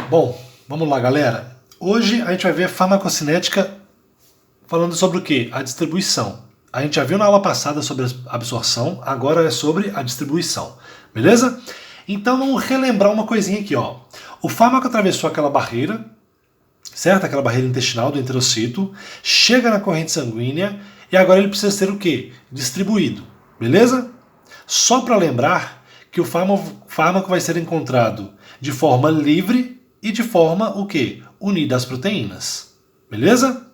Bom, vamos lá, galera. Hoje a gente vai ver farmacocinética falando sobre o quê? A distribuição. A gente já viu na aula passada sobre a absorção, agora é sobre a distribuição, beleza? Então vamos relembrar uma coisinha aqui, ó. O fármaco atravessou aquela barreira, certo? Aquela barreira intestinal do enterocito, chega na corrente sanguínea e agora ele precisa ser o quê? Distribuído, beleza? Só para lembrar que o fármaco vai ser encontrado de forma livre e de forma o quê? Unida às proteínas, beleza?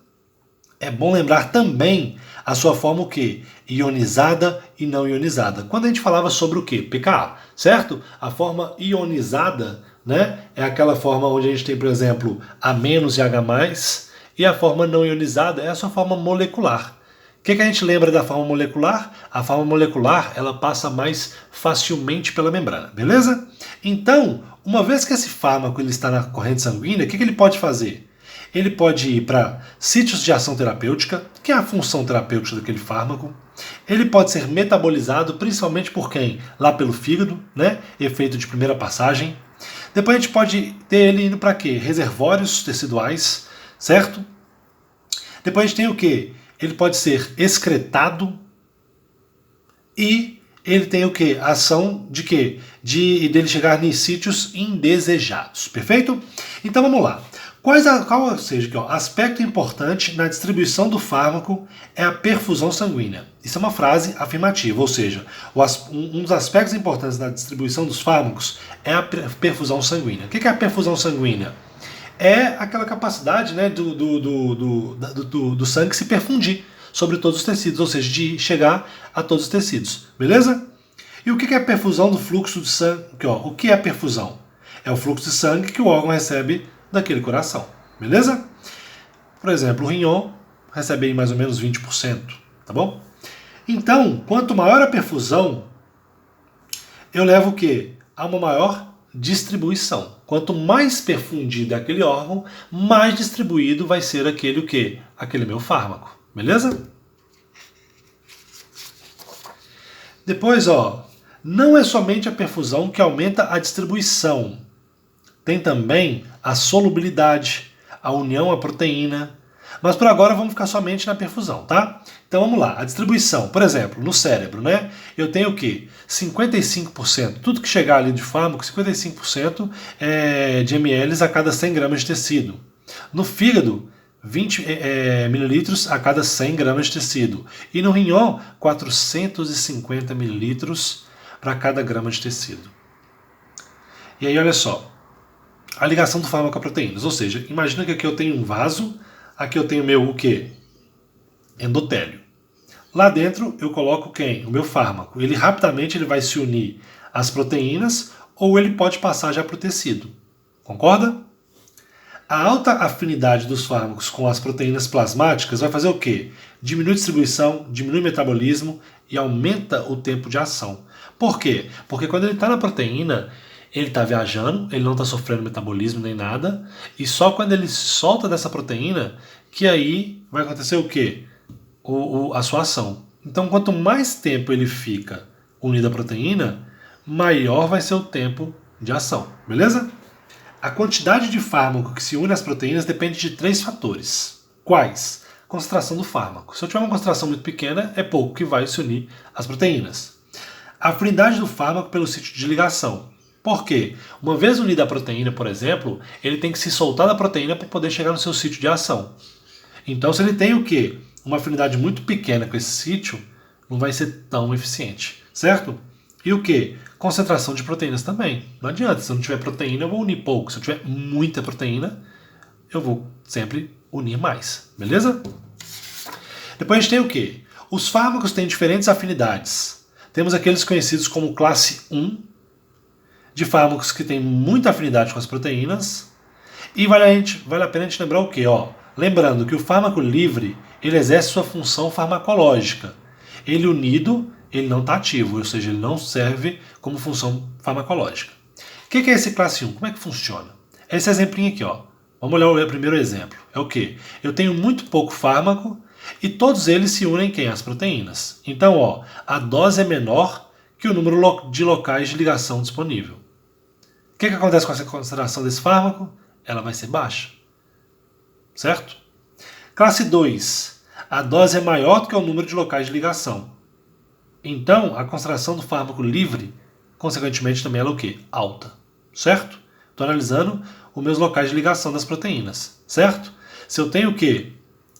É bom lembrar também a sua forma o quê? Ionizada e não ionizada. Quando a gente falava sobre o quê? pKa, certo? A forma ionizada, né, é aquela forma onde a gente tem, por exemplo, A- e H+, e a forma não ionizada é a sua forma molecular. O que a gente lembra da forma molecular? A forma molecular ela passa mais facilmente pela membrana, beleza? Então, uma vez que esse fármaco ele está na corrente sanguínea, o que ele pode fazer? Ele pode ir para sítios de ação terapêutica, que é a função terapêutica daquele fármaco. Ele pode ser metabolizado, principalmente por quem? Lá pelo fígado, né? Efeito de primeira passagem. Depois a gente pode ter ele indo para quê? Reservórios teciduais, certo? Depois a gente tem o quê? Ele pode ser excretado e ele tem o quê? A ação de quê? Dele chegar em sítios indesejados, perfeito? Então vamos lá. Qual seja, aqui, ó, aspecto importante na distribuição do fármaco é a perfusão sanguínea. Isso é uma frase afirmativa, ou seja, um dos aspectos importantes na distribuição dos fármacos é a perfusão sanguínea. O que é a perfusão sanguínea? É aquela capacidade, né, do sangue se perfundir sobre todos os tecidos, ou seja, de chegar a todos os tecidos, beleza? E o que é a perfusão do fluxo de sangue? Aqui, ó, o que é a perfusão? É o fluxo de sangue que o órgão recebe daquele coração, beleza? Por exemplo, o rim recebe aí mais ou menos 20%, tá bom? Então, quanto maior a perfusão, eu levo o quê? A uma maior distribuição. Quanto mais perfundido é aquele órgão, mais distribuído vai ser aquele o quê? Aquele meu fármaco, beleza? Depois, ó, não é somente a perfusão que aumenta a distribuição. Tem também a solubilidade, a união à proteína. Mas por agora vamos ficar somente na perfusão, tá? Então vamos lá, a distribuição, por exemplo, no cérebro, né? Eu tenho o quê? 55%, tudo que chegar ali de fármaco, 55% de ml a cada 100 gramas de tecido. No fígado, 20 mililitros a cada 100 gramas de tecido. E no rim, 450 mililitros para cada grama de tecido. E aí, olha só, a ligação do fármaco a proteínas. Ou seja, imagina que aqui eu tenho um vaso, aqui eu tenho meu o quê? Endotélio. Lá dentro eu coloco quem? O meu fármaco. Ele rapidamente vai se unir às proteínas ou ele pode passar já para o tecido. Concorda? A alta afinidade dos fármacos com as proteínas plasmáticas vai fazer o quê? Diminui a distribuição, diminui o metabolismo e aumenta o tempo de ação. Por quê? Porque quando ele está na proteína, ele está viajando, ele não está sofrendo metabolismo nem nada, e só quando ele se solta dessa proteína, que aí vai acontecer o quê? A sua ação. Então, quanto mais tempo ele fica unido à proteína, maior vai ser o tempo de ação, beleza? A quantidade de fármaco que se une às proteínas depende de 3 fatores. Quais? Concentração do fármaco. Se eu tiver uma concentração muito pequena, é pouco que vai se unir às proteínas. A afinidade do fármaco pelo sítio de ligação. Por quê? Uma vez unida à proteína, por exemplo, ele tem que se soltar da proteína para poder chegar no seu sítio de ação. Então, se ele tem o quê? Uma afinidade muito pequena com esse sítio, não vai ser tão eficiente, certo? E o quê? Concentração de proteínas também. Não adianta, se eu não tiver proteína, eu vou unir pouco. Se eu tiver muita proteína, eu vou sempre unir mais, beleza? Depois a gente tem o quê? Os fármacos têm diferentes afinidades. Temos aqueles conhecidos como classe 1, de fármacos que têm muita afinidade com as proteínas. E vale a pena a gente lembrar o quê? Lembrando que o fármaco livre, ele exerce sua função farmacológica. Ele unido, ele não está ativo, ou seja, ele não serve como função farmacológica. O que é esse classe 1? Como é que funciona? Esse exemplinho aqui, vamos olhar o primeiro exemplo. É o quê? Eu tenho muito pouco fármaco e todos eles se unem quem? As proteínas. Então, a dose é menor que o número de locais de ligação disponível. O que acontece com essa concentração desse fármaco? ela vai ser baixa. Certo? Classe 2. A dose é maior do que o número de locais de ligação. Então, a concentração do fármaco livre, consequentemente, também ela é o quê? Alta. Certo? Estou analisando os meus locais de ligação das proteínas. Certo? Se eu tenho o quê?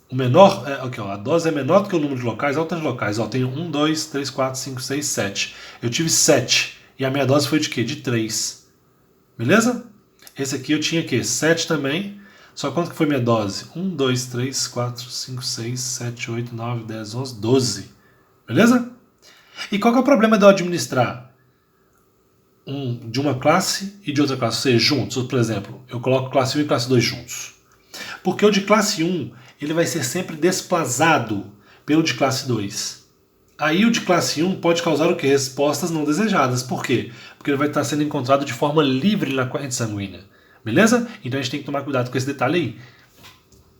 O menor, a dose é menor do que o número de locais, olha o tanto de locais. Ó, tenho 1, 2, 3, 4, 5, 6, 7. Eu tive 7. E a minha dose foi de quê? De 3. Beleza? Esse aqui eu tinha o quê? 7 também. Só quanto que foi minha dose? 1, 2, 3, 4, 5, 6, 7, 8, 9, 10, 11, 12. Beleza? E qual que é o problema de eu administrar de uma classe e de outra classe? Ou seja, juntos. Ou, por exemplo, eu coloco classe 1 e classe 2 juntos. Porque o de classe 1 ele vai ser sempre desplazado pelo de classe 2. Aí o de classe 1 pode causar o quê? Respostas não desejadas. Por quê? Porque ele vai estar sendo encontrado de forma livre na corrente sanguínea. Beleza? Então a gente tem que tomar cuidado com esse detalhe aí.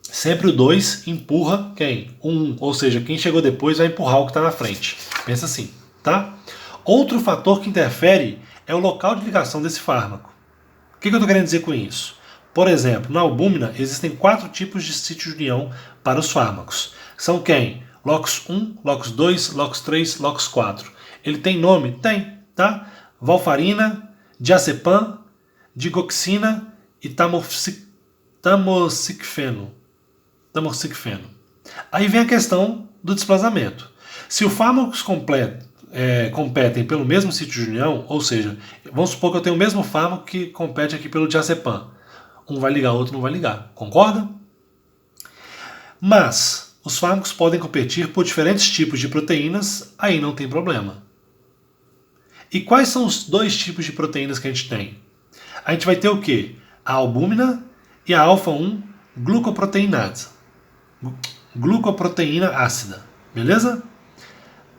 Sempre o 2 empurra quem? O 1. Ou seja, quem chegou depois vai empurrar o que está na frente. Pensa assim, tá? Outro fator que interfere é o local de ligação desse fármaco. O que eu estou querendo dizer com isso? Por exemplo, na albúmina existem 4 tipos de sítio de união para os fármacos. São quem? LOX 1, LOX 2, LOX 3, LOX 4. Ele tem nome? Tem, tá? Valfarina, diazepam, digoxina e tamoxifeno. Aí vem a questão do desplazamento. Se os fármacos competem pelo mesmo sítio de união, ou seja, vamos supor que eu tenho o mesmo fármaco que compete aqui pelo diazepam. Um vai ligar, outro não vai ligar. Concorda? Mas os fármacos podem competir por diferentes tipos de proteínas, aí não tem problema. E quais são os 2 tipos de proteínas que a gente tem? A gente vai ter o quê? A albúmina e a alfa-1 glucoproteinase. Glucoproteína ácida. Beleza?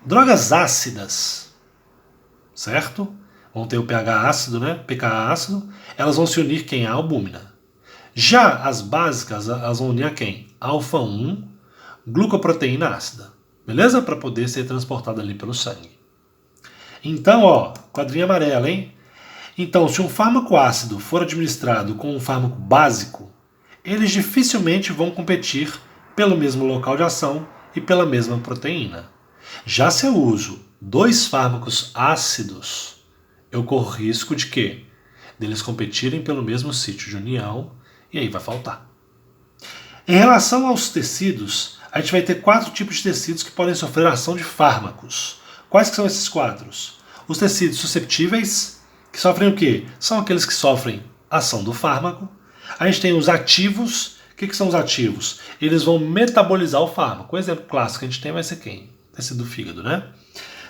Drogas ácidas, certo? Vão ter o pH ácido, né? pKa ácido. Elas vão se unir quem? A albúmina. Já as básicas, elas vão unir a quem? Alfa-1 glucoproteína ácida. Beleza? Para poder ser transportada ali pelo sangue. Então, ó, quadrinha amarela, hein? Então, se um fármaco ácido for administrado com um fármaco básico, eles dificilmente vão competir pelo mesmo local de ação e pela mesma proteína. Já se eu uso 2 fármacos ácidos, eu corro risco de quê? Deles competirem pelo mesmo sítio de união e aí vai faltar. Em relação aos tecidos, a gente vai ter 4 tipos de tecidos que podem sofrer ação de fármacos. Quais que são esses 4? Os tecidos susceptíveis, que sofrem o quê? São aqueles que sofrem ação do fármaco. A gente tem os ativos. O que são os ativos? Eles vão metabolizar o fármaco. O exemplo clássico que a gente tem vai ser quem? Tecido do fígado, né?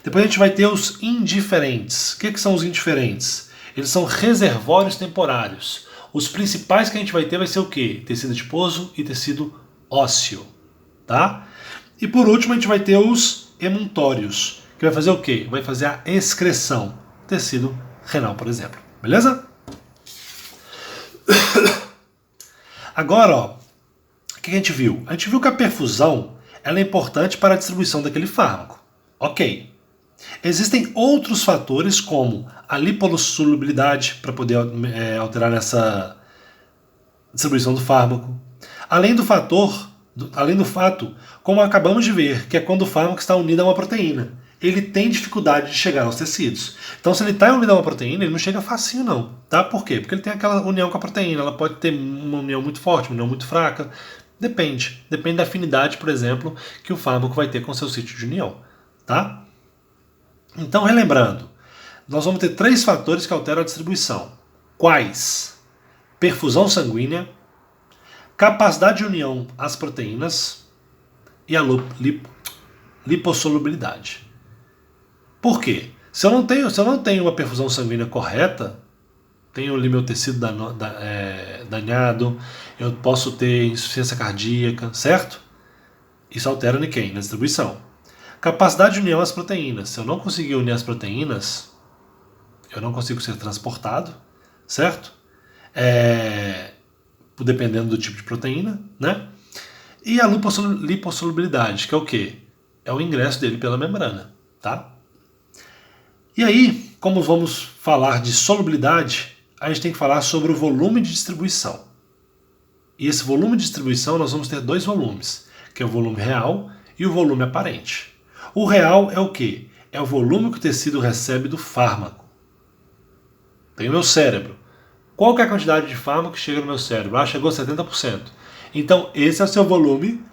Depois a gente vai ter os indiferentes. O que são os indiferentes? Eles são reservórios temporários. Os principais que a gente vai ter vai ser o quê? Tecido adiposo e tecido ósseo. Tá? E por último a gente vai ter os emuntórios, que vai fazer o quê? Vai fazer a excreção. Tecido renal, por exemplo. Beleza? Agora, ó, o que a gente viu? A gente viu que a perfusão ela é importante para a distribuição daquele fármaco. Ok. Existem outros fatores, como a lipossolubilidade, para poder alterar nessa distribuição do fármaco. Além do fato, como acabamos de ver, que é quando o fármaco está unido a uma proteína. Ele tem dificuldade de chegar aos tecidos. Então, se ele está unido a uma proteína, ele não chega facinho, não. Tá? Por quê? Porque ele tem aquela união com a proteína. Ela pode ter uma união muito forte, uma união muito fraca. Depende. Depende da afinidade, por exemplo, que o fármaco vai ter com o seu sítio de união. Tá? Então, relembrando, nós vamos ter 3 fatores que alteram a distribuição. Quais? Perfusão sanguínea, capacidade de união às proteínas e a lipossolubilidade. Por quê? Se eu não tenho uma perfusão sanguínea correta, tenho ali meu tecido danhado, eu posso ter insuficiência cardíaca, certo? Isso altera em quem? Na distribuição. Capacidade de união às proteínas. Se eu não conseguir unir as proteínas, eu não consigo ser transportado, certo? Dependendo do tipo de proteína, né? E a lipossolubilidade, que é o quê? É o ingresso dele pela membrana, tá? E aí, como vamos falar de solubilidade, a gente tem que falar sobre o volume de distribuição. E esse volume de distribuição nós vamos ter dois volumes, que é o volume real e o volume aparente. O real é o quê? É o volume que o tecido recebe do fármaco. Tem o meu cérebro. Qual que é a quantidade de fármaco que chega no meu cérebro? Ah, chegou a 70%. Então, esse é o seu volume.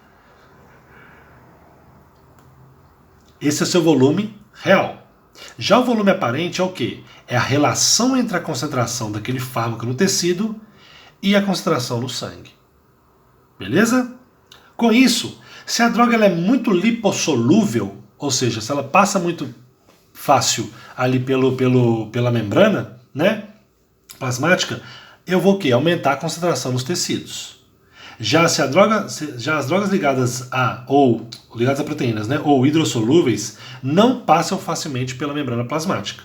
Esse é o seu volume real. Já o volume aparente é o quê? É a relação entre a concentração daquele fármaco no tecido e a concentração no sangue. Beleza? Com isso, se a droga ela é muito lipossolúvel, ou seja, se ela passa muito fácil ali pela membrana, né, plasmática, eu vou o quê? Aumentar a concentração nos tecidos. Já as drogas ligadas a proteínas, né, ou hidrossolúveis, não passam facilmente pela membrana plasmática.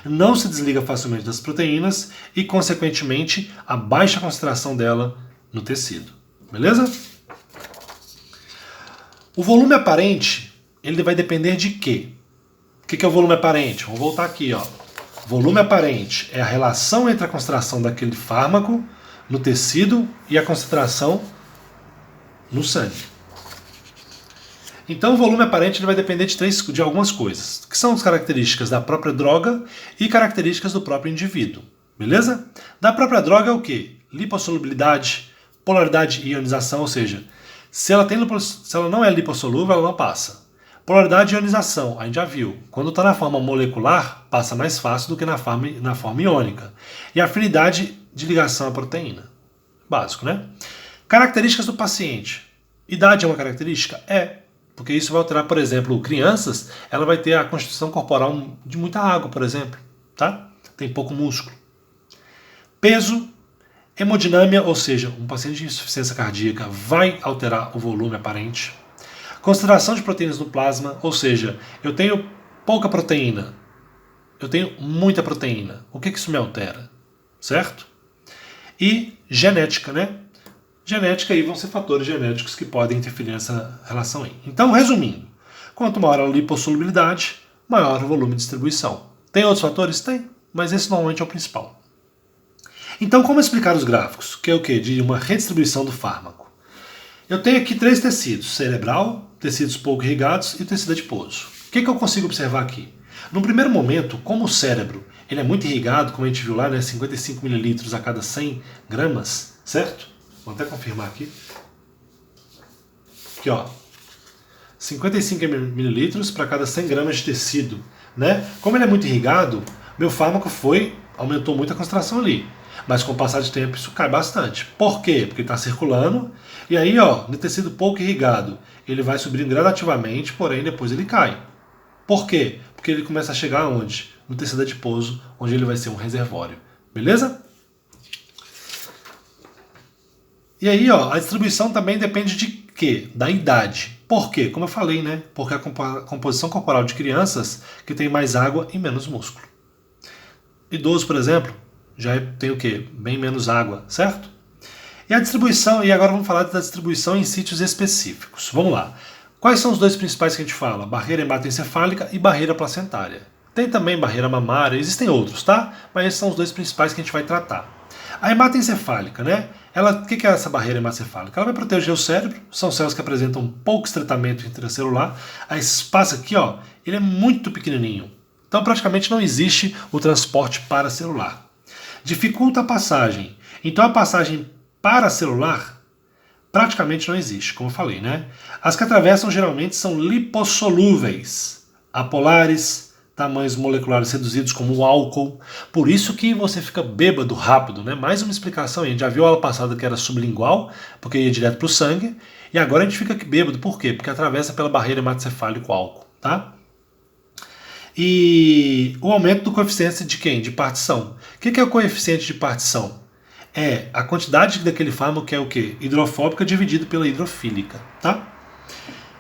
Não se desliga facilmente das proteínas e, consequentemente, abaixa a concentração dela no tecido. Beleza? O volume aparente, ele vai depender de quê? O que é o volume aparente? Vamos voltar aqui, ó. Volume aparente é a relação entre a concentração daquele fármaco no tecido e a concentração no sangue. Então o volume aparente ele vai depender de algumas coisas, que são as características da própria droga e características do próprio indivíduo. Beleza? Da própria droga é o quê? Lipossolubilidade, polaridade e ionização, ou seja, se ela não é lipossolúvel, ela não passa. Polaridade e ionização, a gente já viu. Quando está na forma molecular, passa mais fácil do que na forma iônica. E afinidade de ligação à proteína. Básico, né? Características do paciente. Idade é uma característica? É. Porque isso vai alterar, por exemplo, crianças, ela vai ter a constituição corporal de muita água, por exemplo. Tá? Tem pouco músculo. Peso. Hemodinâmica, ou seja, um paciente de insuficiência cardíaca vai alterar o volume aparente. Concentração de proteínas no plasma, ou seja, eu tenho pouca proteína, eu tenho muita proteína. O que isso me altera? Certo? E genética, né? Genética aí vão ser fatores genéticos que podem interferir nessa relação aí. Então, resumindo, quanto maior a lipossolubilidade, maior o volume de distribuição. Tem outros fatores? Tem, mas esse normalmente é o principal. Então, como explicar os gráficos? Que é o quê? De uma redistribuição do fármaco. Eu tenho aqui três tecidos, cerebral, tecidos pouco irrigados e tecido adiposo. O que eu consigo observar aqui? No primeiro momento, como o cérebro ele é muito irrigado, como a gente viu lá, né, 55 ml a cada 100 gramas, certo? Vou até confirmar aqui. Aqui, ó. 55 ml para cada 100 gramas de tecido, né? Como ele é muito irrigado, meu fármaco aumentou muito a concentração ali. Mas com o passar de tempo isso cai bastante. Por quê? Porque está circulando e aí, ó, no tecido pouco irrigado, ele vai subindo gradativamente, porém depois ele cai. Por quê? Porque ele começa a chegar aonde? No tecido adiposo, onde ele vai ser um reservório. Beleza? E aí, ó, a distribuição também depende de quê? Da idade. Por quê? Como eu falei, né? Porque a composição corporal de crianças que tem mais água e menos músculo. Idoso, por exemplo, já tem o quê? Bem menos água, certo? E a distribuição, e agora vamos falar da distribuição em sítios específicos. Vamos lá. Quais são os dois principais que a gente fala? Barreira hematoencefálica e barreira placentária. Tem também barreira mamária, existem outros, tá? Mas esses são os dois principais que a gente vai tratar. A hematoencefálica, né? O que é essa barreira hematoencefálica? Ela vai proteger o cérebro, são células que apresentam pouco estreitamento intracelular. Esse espaço aqui, ó, ele é muito pequenininho. Então praticamente não existe o transporte paracelular. Dificulta a passagem. Então a passagem paracelular praticamente não existe, como eu falei, né? As que atravessam geralmente são lipossolúveis, apolares, tamanhos moleculares reduzidos como o álcool. Por isso que você fica bêbado rápido, né? Mais uma explicação, a gente já viu a aula passada que era sublingual, porque ia direto para o sangue, e agora a gente fica bêbado, por quê? Porque atravessa pela barreira hematoencefálica o álcool, tá? E o aumento do coeficiente de quem? De partição. O que é o coeficiente de partição? É a quantidade daquele fármaco que é o quê? Hidrofóbica dividido pela hidrofílica, tá?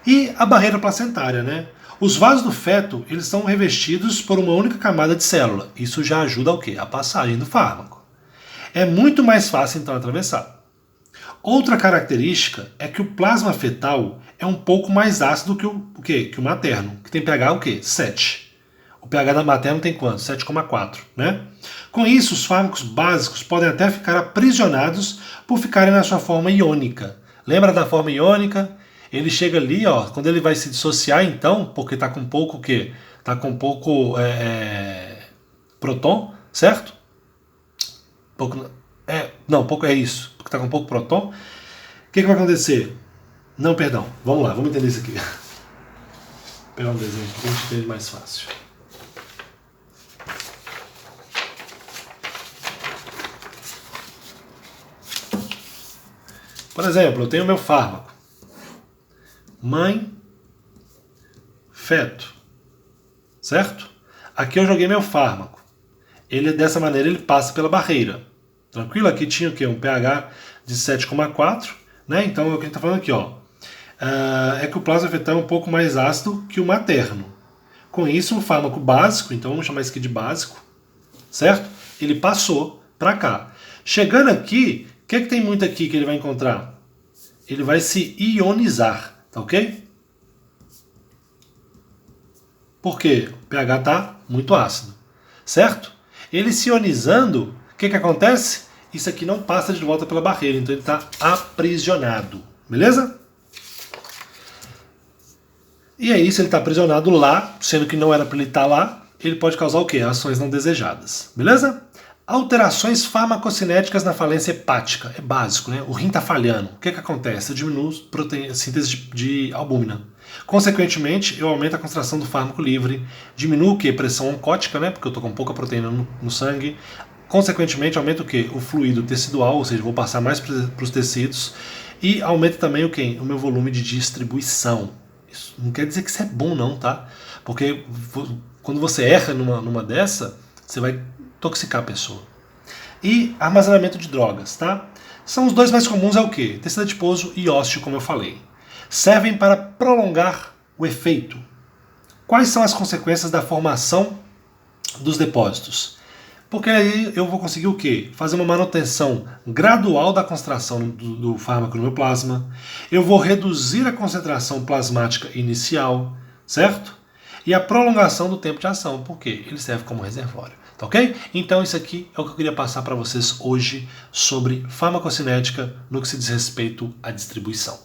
E a barreira placentária, né? Os vasos do feto, eles são revestidos por uma única camada de célula. Isso já ajuda ao quê? A passagem do fármaco. É muito mais fácil, então, atravessar. Outra característica é que o plasma fetal é um pouco mais ácido que o materno, que tem pH o quê? 7. O pH da materno tem quanto? 7,4, né? Com isso, os fármacos básicos podem até ficar aprisionados por ficarem na sua forma iônica. Lembra da forma iônica? Ele chega ali, ó, quando ele vai se dissociar, então, porque está com pouco o quê? Está com pouco próton, certo? Pouco é isso, porque está com pouco próton. O que vai acontecer? Não, perdão, vamos lá, vamos entender isso aqui. Vou pegar um desenho aqui que a gente entende mais fácil. Por exemplo, eu tenho meu fármaco. Mãe, feto, certo? Aqui eu joguei meu fármaco. Ele, dessa maneira, ele passa pela barreira. Tranquilo? Aqui tinha o quê? Um pH de 7,4, né? Então, é o que a gente está falando aqui, ó. É que o plasma fetal é um pouco mais ácido que o materno. Com isso, o fármaco básico, então vamos chamar isso aqui de básico, certo? Ele passou para cá. Chegando aqui, o que tem muito aqui que ele vai encontrar? Ele vai se ionizar, tá ok? Por quê? O pH está muito ácido, certo? Ele se ionizando, o que acontece? Isso aqui não passa de volta pela barreira, então ele está aprisionado, beleza? E aí, se ele está aprisionado lá, sendo que não era para ele estar lá, ele pode causar o quê? Ações não desejadas, beleza? Alterações farmacocinéticas na falência hepática. É básico, né? O rim está falhando. O que acontece? Eu diminuo a síntese de albúmina. Consequentemente, eu aumento a concentração do fármaco livre, diminuo o quê? Pressão oncótica, né? Porque eu estou com pouca proteína no sangue. Consequentemente, aumenta o quê? O fluido tecidual, ou seja, vou passar mais para os tecidos. E aumenta também o quê? O meu volume de distribuição. Isso não quer dizer que isso é bom, não, tá? Porque quando você erra numa dessa, você vai toxicar a pessoa. E armazenamento de drogas, tá? São os dois mais comuns, é o quê? Tecido adiposo e ósseo, como eu falei. Servem para prolongar o efeito. Quais são as consequências da formação dos depósitos? Porque aí eu vou conseguir o quê? Fazer uma manutenção gradual da concentração do fármaco no meu plasma. Eu vou reduzir a concentração plasmática inicial, certo? E a prolongação do tempo de ação, porque ele serve como reservatório. Tá ok? Então isso aqui é o que eu queria passar para vocês hoje sobre farmacocinética no que se diz respeito à distribuição.